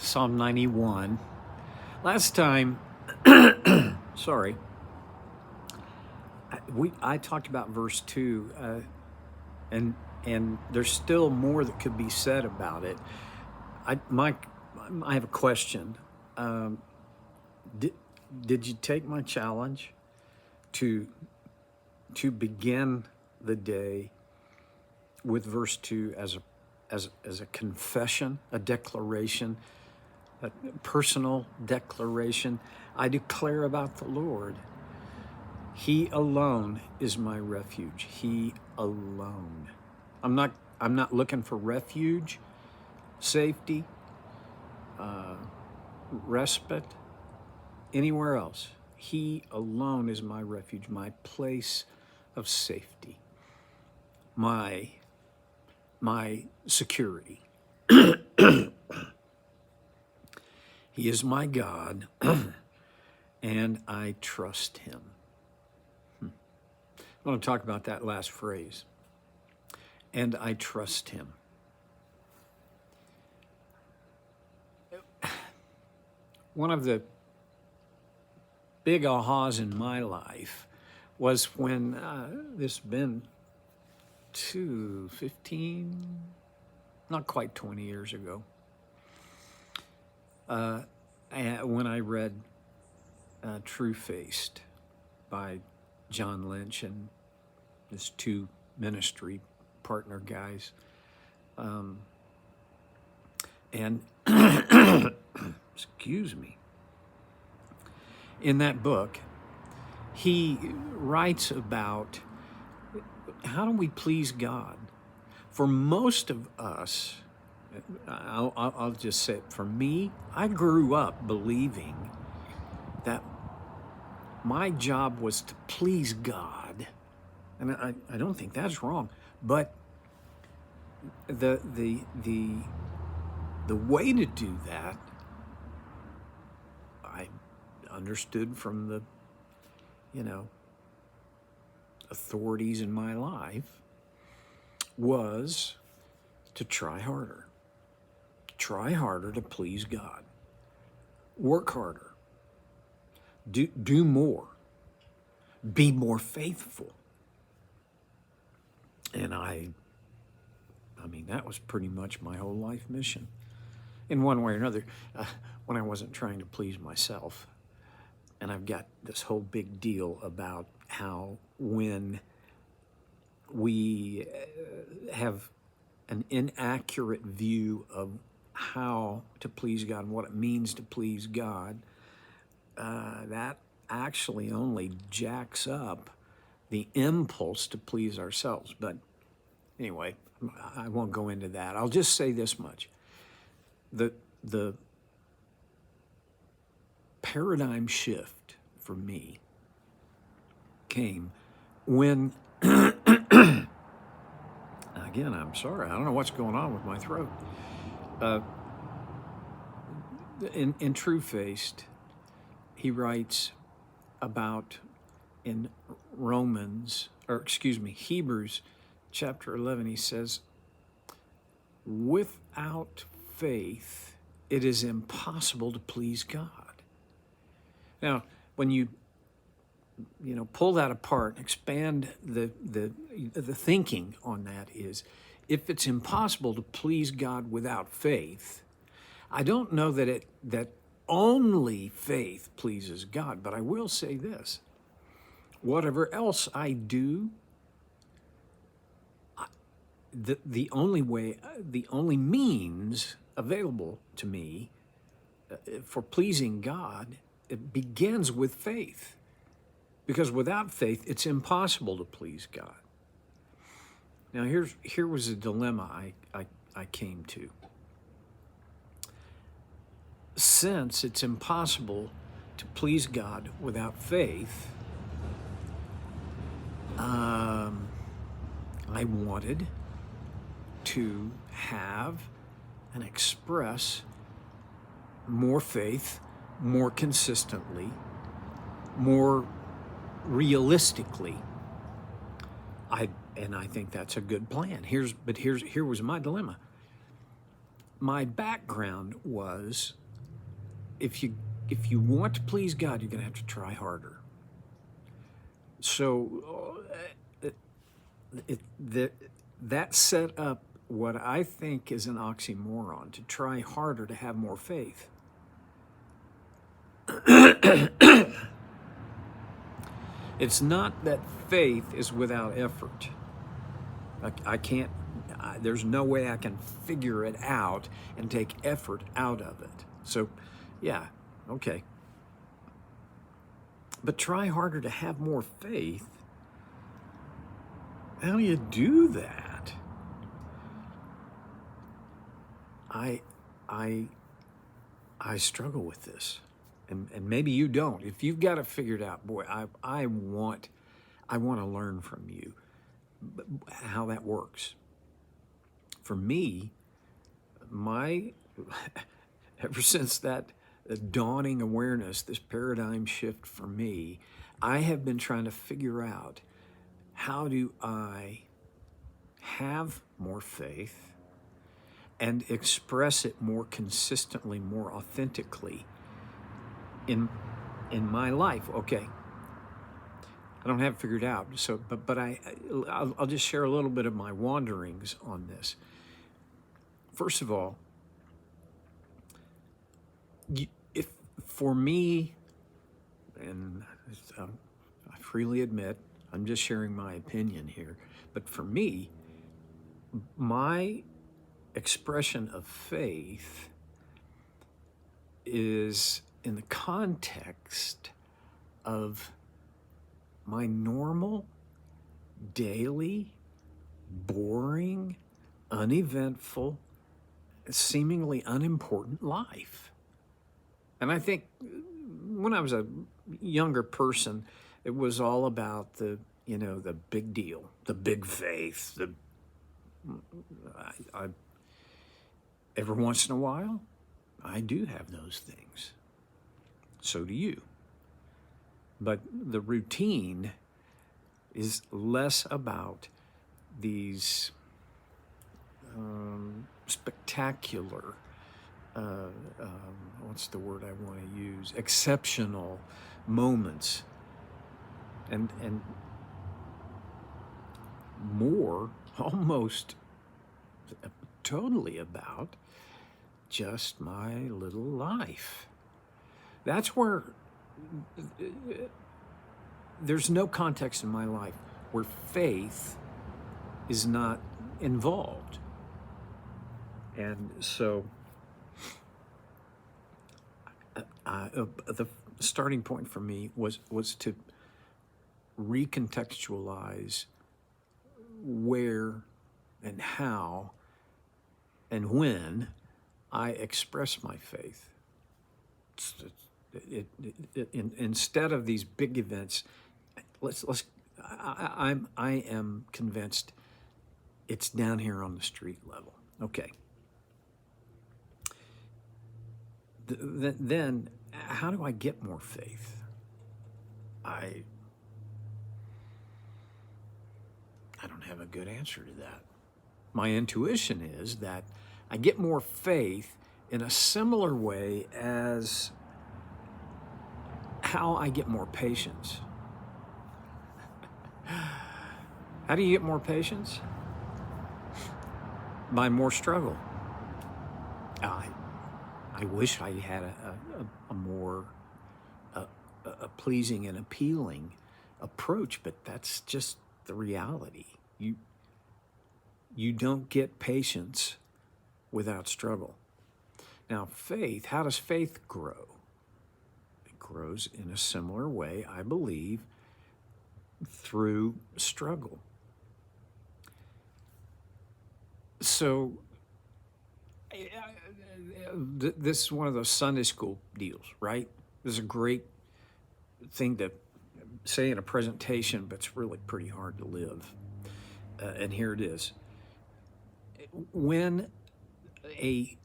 Psalm 91. Last time, sorry, I talked about verse 2, and there's still more that could be said about it. I have a question. Did you take my challenge to begin the day with verse 2 as a confession, a declaration, a personal declaration? I declare about the Lord, He alone is my refuge. He alone. I'm not looking for refuge, safety, respite, anywhere else. He alone is my refuge, my place of safety, my security. He is my God, and I trust Him. I want to talk about that last phrase. And I trust Him. One of the big ahas in my life was when this has been 15, not quite 20 years ago, when I read True-Faced by John Lynch and his two ministry partner guys. And excuse me. In that book, he writes about how do we please God? For most of us, I'll just say it, for me, I grew up believing that my job was to please God. And I don't think that's wrong. But the way to do that, I understood from the, authorities in my life, was to try harder. Try harder to please God. Work harder. Do more. Be more faithful. And I mean, that was pretty much my whole life mission. In one way or another, when I wasn't trying to please myself. And I've got this whole big deal about how when we have an inaccurate view of how to please God and what it means to please God, that actually only jacks up the impulse to please ourselves. But anyway, I won't go into that. I'll just say this much. The paradigm shift for me came when, again, I'm sorry, I don't know what's going on with my throat. In True-Faced, he writes about in Hebrews chapter 11, he says, without faith, it is impossible to please God. Now, when you pull that apart, expand the thinking on that is, if it's impossible to please God without faith, I don't know that only faith pleases God, but I will say this: whatever else I do, the only means available to me for pleasing God, it begins with faith. Because without faith, it's impossible to please God. Now, here was a dilemma I came to. Since it's impossible to please God without faith, I wanted to have and express more faith, more consistently, more realistically. I think that's a good plan. Here was my dilemma. my background was, if you want to please God, you're going to have to try harder. So that set up what I think is an oxymoron: to try harder to have more faith. It's not that faith is without effort. I can't, there's no way I can figure it out and take effort out of it. So, yeah, okay. But try harder to have more faith. How do you do that? I struggle with this. And maybe you don't. If you've got it figured out, boy, I want to learn from you how that works. For me, ever since that dawning awareness, this paradigm shift for me, I have been trying to figure out, how do I have more faith and express it more consistently, more authentically in my life? Okay, I don't have it figured out. So, but I'll just share a little bit of my wanderings on this. First of all, if for me, and I freely admit, I'm just sharing my opinion here, but for me, my expression of faith is in the context of my normal, daily, boring, uneventful, seemingly unimportant life. And I think when I was a younger person, it was all about the big deal, the big faith. Every once in a while, I do have those things. So do you. But the routine is less about these spectacular, what's the word I want to use, exceptional moments, and more, almost totally about just my little life. That's where there's no context in my life where faith is not involved. And so the starting point for me was to recontextualize where and how and when I express my faith. Instead of these big events, I am convinced it's down here on the street level. Okay. Then how do I get more faith? I don't have a good answer to that. My intuition is that I get more faith in a similar way as how I get more patience. How do you get more patience? By more struggle. I wish I had a more pleasing and appealing approach, but that's just the reality. You don't get patience without struggle. Now, faith, how does faith grow? It grows in a similar way, I believe, through struggle. So, this is one of those Sunday school deals, right? This is a great thing to say in a presentation, but it's really pretty hard to live. And here it is. When a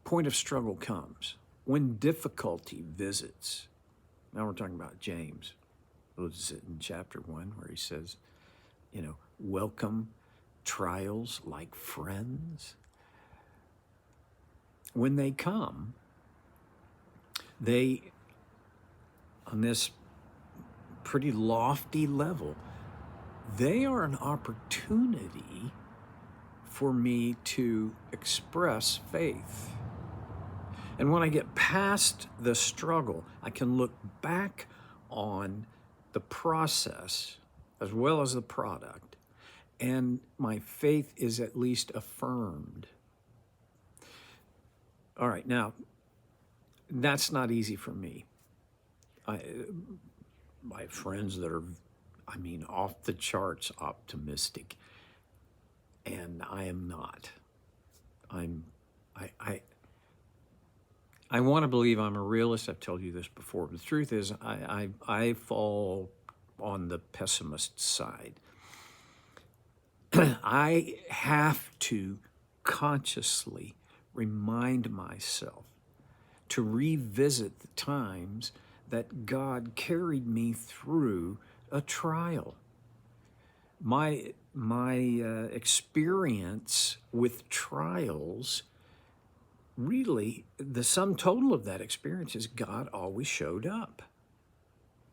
point of struggle comes, when difficulty visits, now we're talking about James. What is it in chapter 1 where he says, welcome trials like friends? when they come, they, on this pretty lofty level, they are an opportunity for me to express faith. And when I get past the struggle, I can look back on the process as well as the product, and my faith is at least affirmed. All right, now, that's not easy for me. I have friends that are, off the charts optimistic, and I am not. I want to believe I'm a realist. I've told you this before, but the truth is I fall on the pessimist side. I have to consciously remind myself to revisit the times that God carried me through a trial. My experience with trials, really, the sum total of that experience is God always showed up.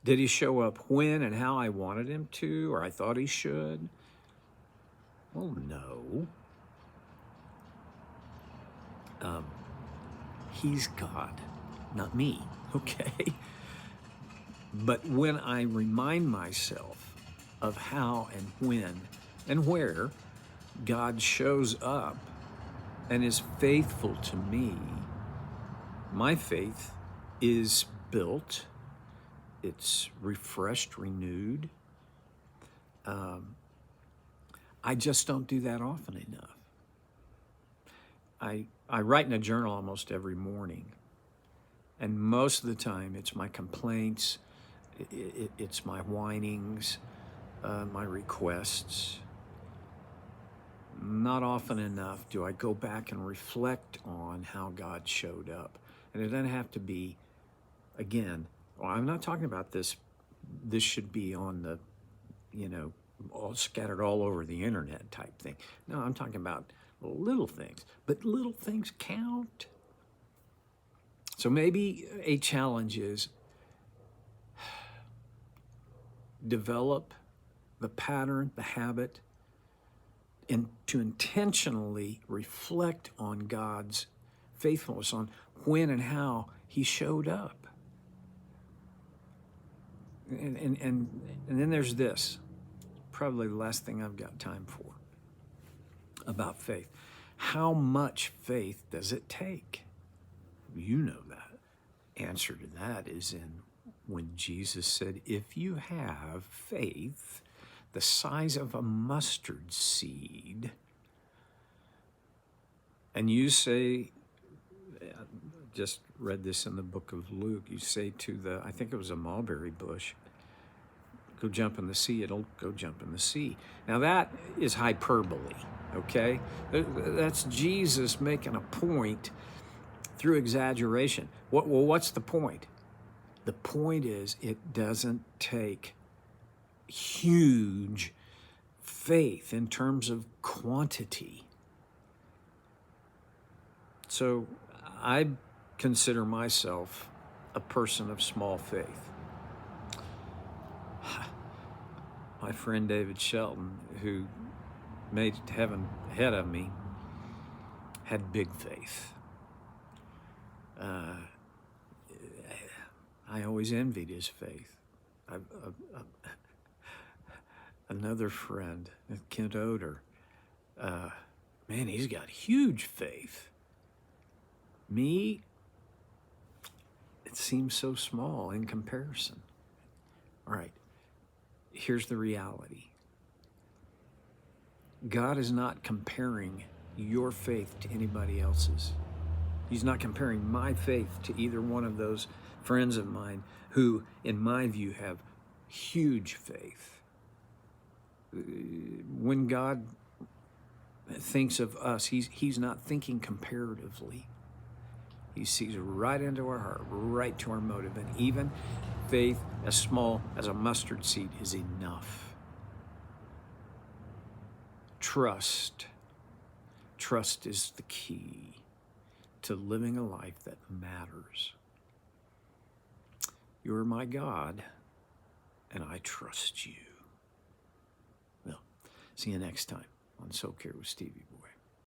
Did he show up when and how I wanted him to, or I thought he should? Well, no. He's God, not me, okay? But when I remind myself of how and when and where God shows up and is faithful to me, my faith is built, it's refreshed, renewed. I just don't do that often enough. I write in a journal almost every morning, and most of the time it's my complaints, it's my whinings, my requests. Not often enough do I go back and reflect on how God showed up. And it doesn't have to be, again, well, I'm not talking about this should be on the, all scattered all over the internet type thing. No, I'm talking about little things, but little things count. So maybe a challenge is develop the pattern, the habit, and to intentionally reflect on God's faithfulness, on when and how he showed up. And then there's this, probably the last thing I've got time for, about faith. How much faith does it take? You know that. Answer to that is in when Jesus said, if you have faith the size of a mustard seed, and you say, just read this in the book of Luke, you say to I think it was a mulberry bush, go jump in the sea, it'll go jump in the sea. Now that is hyperbole, okay? That's Jesus making a point through exaggeration. What's the point? The point is it doesn't take huge faith in terms of quantity. So I consider myself a person of small faith. My friend David Shelton, who made heaven ahead of me, had big faith. I always envied his faith. Another friend, Kent Oder, man, he's got huge faith. Me, it seems so small in comparison. All right, here's the reality. God is not comparing your faith to anybody else's. He's not comparing my faith to either one of those friends of mine who, in my view, have huge faith. When God thinks of us, he's not thinking comparatively. He sees right into our heart, right to our motive. And even faith as small as a mustard seed is enough. Trust. Trust is the key to living a life that matters. You're my God, and I trust you. Well, see you next time on Soul Care with Stevie.